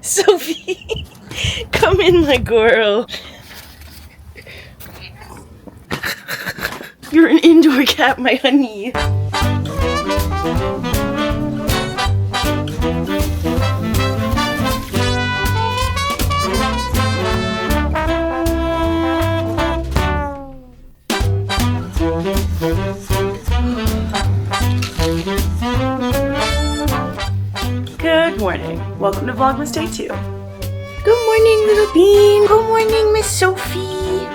Sophie, come in, my girl. You're an indoor cat, my honey. Good morning. Welcome to Vlogmas Day 2. Good morning, little bean. Good morning, Miss Sophie.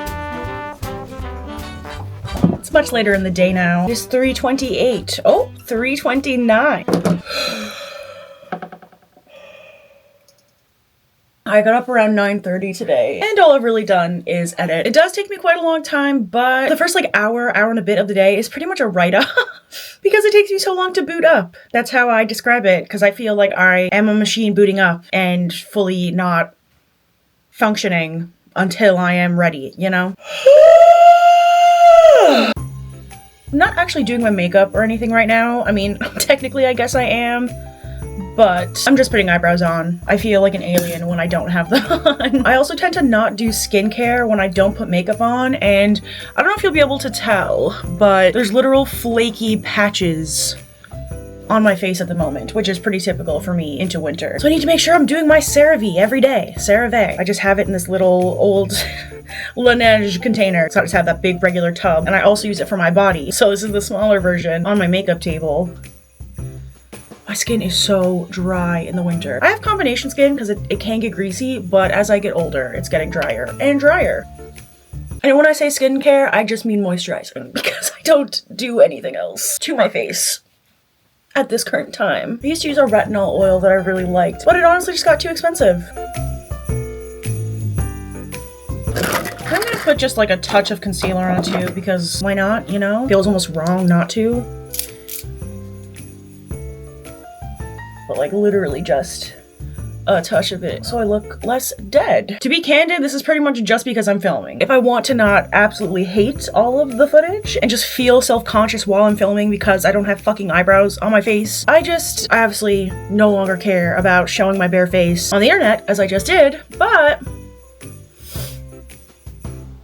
It's much later in the day now. It's 3:28. Oh, 3:29. I got up around 9:30 today, and all I've really done is edit. It does take me quite a long time, but the first hour and a bit of the day is pretty much a write-off because it takes me so long to boot up. That's how I describe it, because I feel like I am a machine booting up and fully not functioning until I am ready, you know? I'm not actually doing my makeup or anything right now. I mean, technically I guess I am, but I'm just putting eyebrows on. I feel like an alien when I don't have them on. I also tend to not do skincare when I don't put makeup on, and I don't know if you'll be able to tell, but there's literal flaky patches on my face at the moment, which is pretty typical for me into winter. So I need to make sure I'm doing my CeraVe every day. CeraVe. I just have it in this little old Laneige container. So I just have that big regular tub, and I also use it for my body. So this is the smaller version on my makeup table. My skin is so dry in the winter. I have combination skin because it can get greasy, but as I get older, it's getting drier and drier. And when I say skincare, I just mean moisturizing because I don't do anything else to my face at this current time. I used to use a retinol oil that I really liked, but it honestly just got too expensive. I'm gonna put just like a touch of concealer on too, because why not, you know? Feels almost wrong not to. But like literally just a touch of it so I look less dead. To be candid, this is pretty much just because I'm filming. If I want to not absolutely hate all of the footage and just feel self-conscious while I'm filming because I don't have fucking eyebrows on my face, I obviously no longer care about showing my bare face on the internet as I just did, but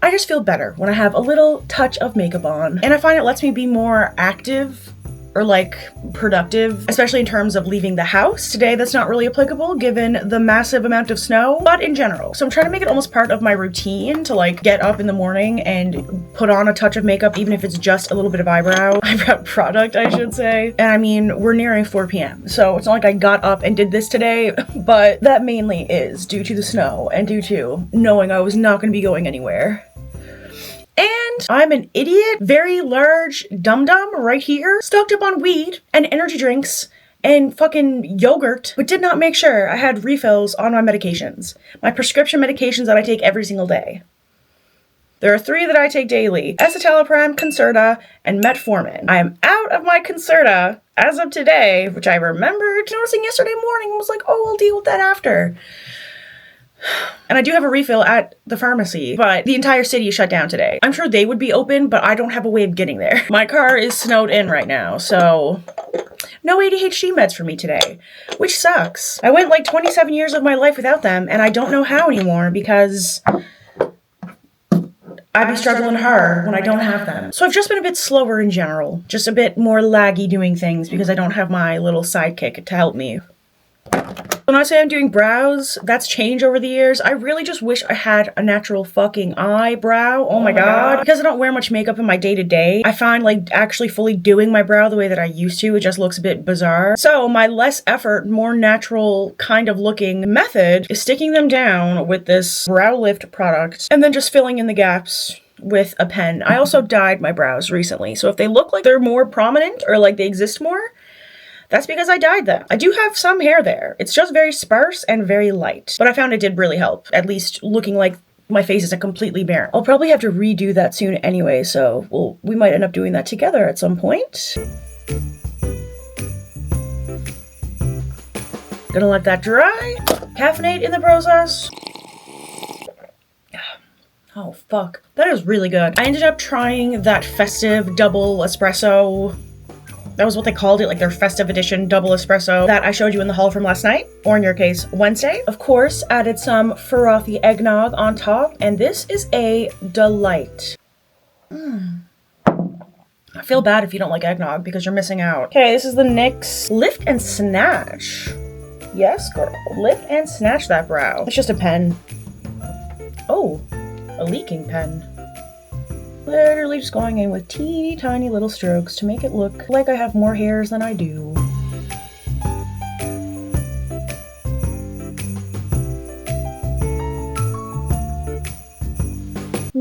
I just feel better when I have a little touch of makeup on, and I find it lets me be more active or like productive, especially in terms of leaving the house. Today that's not really applicable given the massive amount of snow, but in general. So I'm trying to make it almost part of my routine to like get up in the morning and put on a touch of makeup, even if it's just a little bit of eyebrow product, I should say. And I mean, we're nearing 4 p.m. so it's not like I got up and did this today, but that mainly is due to the snow and due to knowing I was not going to be going anywhere. And I'm an idiot, very large dum-dum right here, stocked up on weed and energy drinks and fucking yogurt, but did not make sure I had refills on my medications. My prescription medications that I take every single day. There are 3 that I take daily: escitalopram, Concerta, and metformin. I am out of my Concerta as of today, which I remembered noticing yesterday morning and was like, oh, I'll deal with that after. And I do have a refill at the pharmacy, but the entire city is shut down today. I'm sure they would be open, but I don't have a way of getting there. My car is snowed in right now, so no ADHD meds for me today, which sucks. I went like 27 years of my life without them, and I don't know how anymore because I'd be struggling hard when I don't have them. So I've just been a bit slower in general, just a bit more laggy doing things because I don't have my little sidekick to help me. When I say I'm doing brows, that's changed over the years. I really just wish I had a natural fucking eyebrow. Oh my god. Because I don't wear much makeup in my day-to-day, I find like actually fully doing my brow the way that I used to, it just looks a bit bizarre. So my less effort, more natural kind of looking method is sticking them down with this brow lift product and then just filling in the gaps with a pen. I also dyed my brows recently, so if they look like they're more prominent or like they exist more, that's because I dyed them. I do have some hair there. It's just very sparse and very light, but I found it did really help, at least looking like my face isn't completely barren. I'll probably have to redo that soon anyway, so we might end up doing that together at some point. Gonna let that dry. Caffeinate in the process. Oh, fuck. That is really good. I ended up trying that festive double espresso. That was what they called it, like their festive edition double espresso that I showed you in the haul from last night, or in your case, Wednesday. Of course, added some frothy eggnog on top, and this is a delight. I feel bad if you don't like eggnog because you're missing out. Okay, this is the NYX Lift and Snatch. Yes, girl. Lift and snatch that brow. It's just a pen. Oh, a leaking pen. Literally just going in with teeny tiny little strokes to make it look like I have more hairs than I do.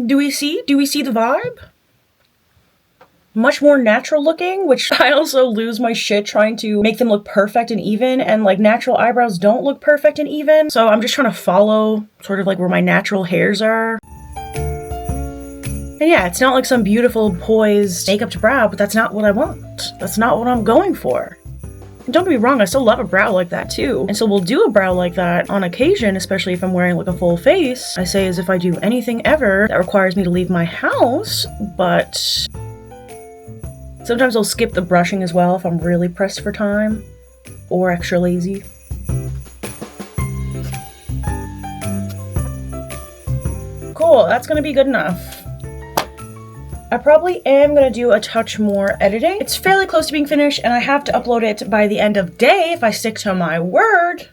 Do we see the vibe? Much more natural looking, which I also lose my shit trying to make them look perfect and even, and like natural eyebrows don't look perfect and even, so I'm just trying to follow sort of like where my natural hairs are. And yeah, it's not like some beautiful poised makeup to brow, but that's not what I want. That's not what I'm going for. And don't get me wrong, I still love a brow like that too. And so we'll do a brow like that on occasion, especially if I'm wearing like a full face. I say as if I do anything ever that requires me to leave my house, but sometimes I'll skip the brushing as well if I'm really pressed for time or extra lazy. Cool, that's gonna be good enough. I probably am gonna do a touch more editing. It's fairly close to being finished and I have to upload it by the end of day if I stick to my word.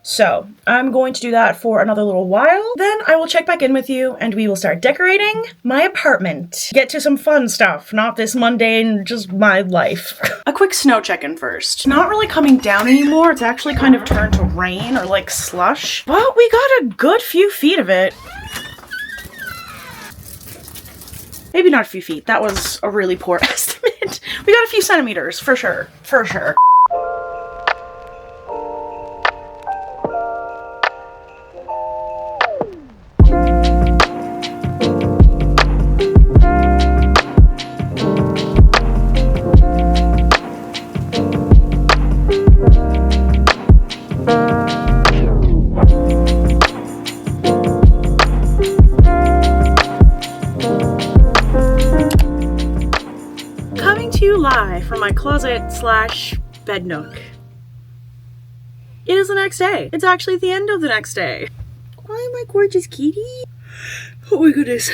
So I'm going to do that for another little while. Then I will check back in with you and we will start decorating my apartment. Get to some fun stuff, not this mundane, just my life. A quick snow check-in first. Not really coming down anymore. It's actually kind of turned to rain or like slush, but we got a good few feet of it. Maybe not a few feet. That was a really poor estimate. We got a few centimeters, for sure. For sure. Live from my closet slash bed nook. It is the next day. It's actually the end of the next day. Why, my gorgeous kitty? Oh my goodness.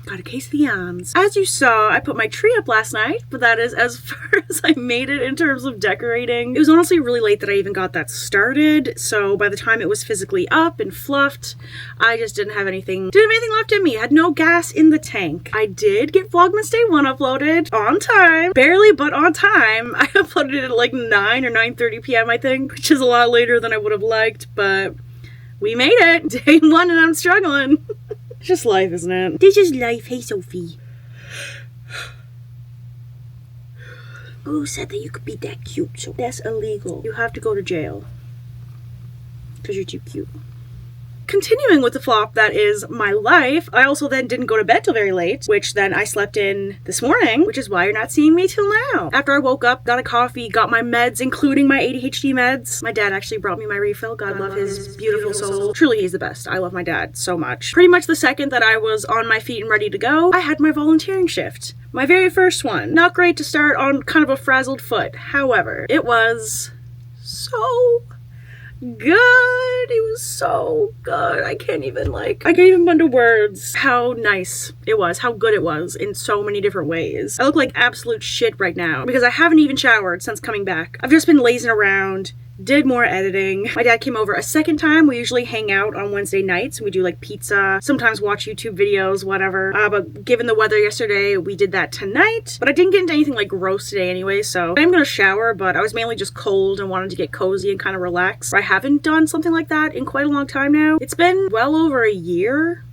Got a case of the yawns. As you saw, I put my tree up last night, but that is as far as I made it in terms of decorating. It was honestly really late that I even got that started, so by the time it was physically up and fluffed, I just didn't have anything left in me. I had no gas in the tank. I did get Vlogmas Day 1 uploaded on time. Barely, but on time. I uploaded it at like 9 or 9:30 p.m. I think, which is a lot later than I would have liked, but we made it. Day 1 and I'm struggling. It's just life, isn't it? This is life. Hey, Sophie. Who said that you could be that cute? So that's illegal. You have to go to jail. Because you're too cute. Continuing with the flop that is my life, I also then didn't go to bed till very late, which then I slept in this morning, which is why you're not seeing me till now. After I woke up, got a coffee, got my meds, including my ADHD meds. My dad actually brought me my refill. God love his beautiful soul. Truly, he's the best. I love my dad so much. Pretty much the second that I was on my feet and ready to go, I had my volunteering shift. My very first one. Not great to start on kind of a frazzled foot. However, it was so good. It was so good. I can't even put into words how nice it was, how good it was in so many different ways. I look like absolute shit right now because I haven't even showered since coming back. I've just been lazing around, did more editing. My dad came over a second time. We usually hang out on Wednesday nights. We do like pizza, sometimes watch YouTube videos, whatever. But given the weather yesterday, we did that tonight. But I didn't get into anything like gross today anyway, so I'm gonna shower, but I was mainly just cold and wanted to get cozy and kind of relax. I haven't done something like that in quite a long time now. It's been well over a year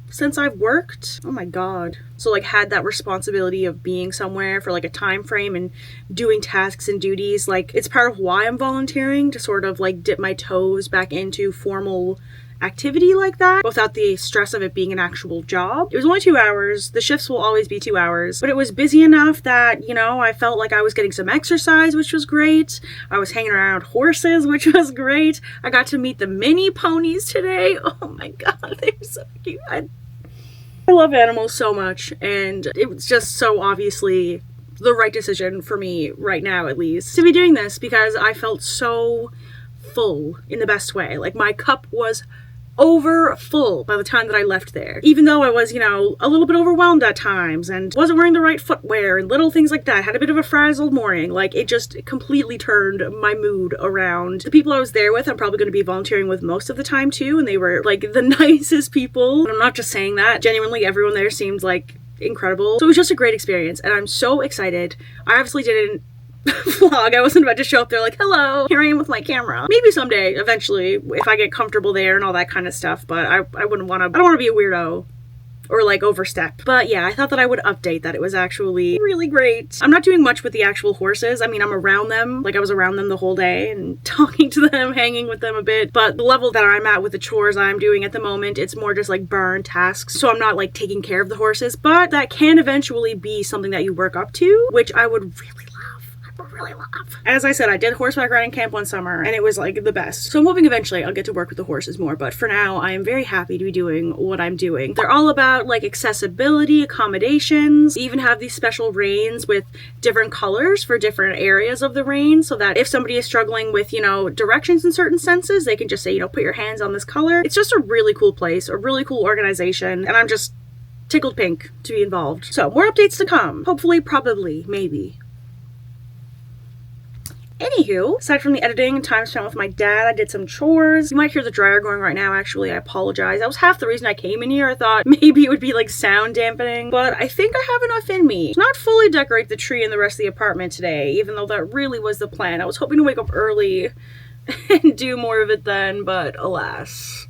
since I've worked. Oh my god. So like had that responsibility of being somewhere for like a time frame and doing tasks and duties. Like it's part of why I'm volunteering, to sort of like dip my toes back into formal activity like that without the stress of it being an actual job. It was only 2 hours. The shifts will always be 2 hours, but it was busy enough that, you know, I felt like I was getting some exercise, which was great. I was hanging around horses, which was great. I got to meet the mini ponies today. Oh my god, they were so cute. I love animals so much, and it was just so obviously the right decision for me right now, at least, to be doing this, because I felt so full in the best way. Like, my cup was over full by the time that I left there. Even though I was, you know, a little bit overwhelmed at times and wasn't wearing the right footwear and little things like that, had a bit of a frazzled morning, like, it just completely turned my mood around. The people I was there with, I'm probably going to be volunteering with most of the time too, and they were like the nicest people. And I'm not just saying that. Genuinely, everyone there seemed like incredible. So it was just a great experience, and I'm so excited. I obviously didn't vlog. I wasn't about to show up there like, hello, here I am with my camera. Maybe someday, eventually, if I get comfortable there and all that kind of stuff, but I wouldn't want to, I don't want to be a weirdo or like overstep. But yeah, I thought that I would update that it was actually really great. I'm not doing much with the actual horses. I mean, I'm around them, like I was around them the whole day and talking to them, hanging with them a bit, but the level that I'm at with the chores I'm doing at the moment, it's more just like barn tasks. So I'm not like taking care of the horses, but that can eventually be something that you work up to, which I would really love. As I said, I did horseback riding camp one summer and it was like the best. So I'm hoping eventually I'll get to work with the horses more, but for now I am very happy to be doing what I'm doing. They're all about like accessibility, accommodations. They even have these special reins with different colors for different areas of the rein, so that if somebody is struggling with, you know, directions in certain senses, they can just say, you know, put your hands on this color. It's just a really cool place, a really cool organization, and I'm just tickled pink to be involved. So more updates to come. Hopefully, probably, maybe. Anywho, aside from the editing and time spent with my dad, I did some chores. You might hear the dryer going right now, actually. I apologize. That was half the reason I came in here. I thought maybe it would be like sound dampening, but I think I have enough in me to not fully decorate the tree and the rest of the apartment today, even though that really was the plan. I was hoping to wake up early and do more of it then, but alas.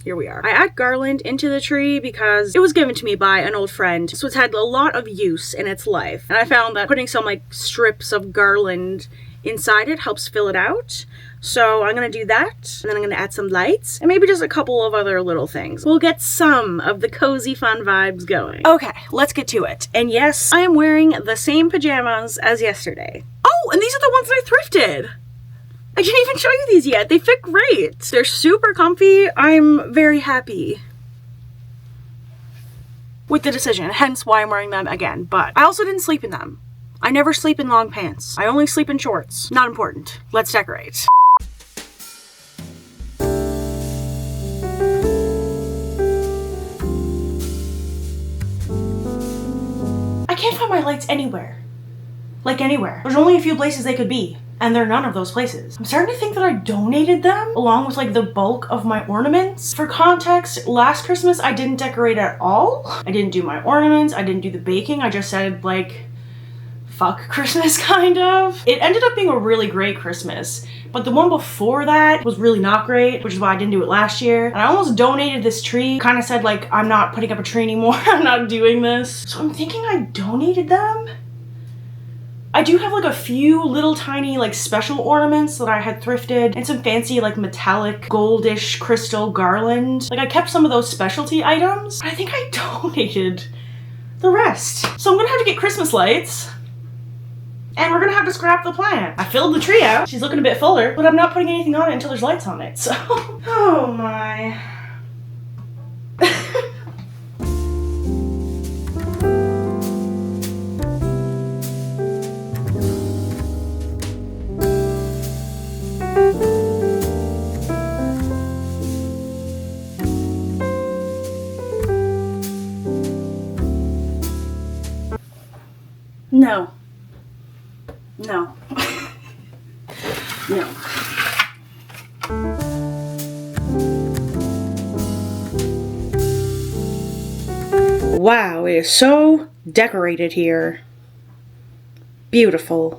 Here we are. I add garland into the tree because it was given to me by an old friend, so it's had a lot of use in its life. And I found that putting some like strips of garland inside it helps fill it out. So I'm gonna do that, and then I'm gonna add some lights, and maybe just a couple of other little things. We'll get some of the cozy fun vibes going. Okay, let's get to it. And yes, I am wearing the same pajamas as yesterday. Oh, and these are the ones that I thrifted! I didn't even show you these yet. They fit great. They're super comfy. I'm very happy with the decision, hence why I'm wearing them again. But I also didn't sleep in them. I never sleep in long pants. I only sleep in shorts. Not important. Let's decorate. I can't find my lights anywhere. Like anywhere. There's only a few places they could be, and they're none of those places. I'm starting to think that I donated them along with like the bulk of my ornaments. For context, last Christmas I didn't decorate at all. I didn't do my ornaments, I didn't do the baking. I just said like, fuck Christmas, kind of. It ended up being a really great Christmas, but the one before that was really not great, which is why I didn't do it last year. And I almost donated this tree, kind of said like, I'm not putting up a tree anymore, I'm not doing this. So I'm thinking I donated them. I do have like a few little tiny like special ornaments that I had thrifted and some fancy like metallic goldish crystal garland. Like I kept some of those specialty items, but I think I donated the rest. So I'm gonna have to get Christmas lights and we're gonna have to scrap the plant. I filled the tree out. She's looking a bit fuller, but I'm not putting anything on it until there's lights on it, so. Oh my. No. No. No. Wow, it is so decorated here. Beautiful.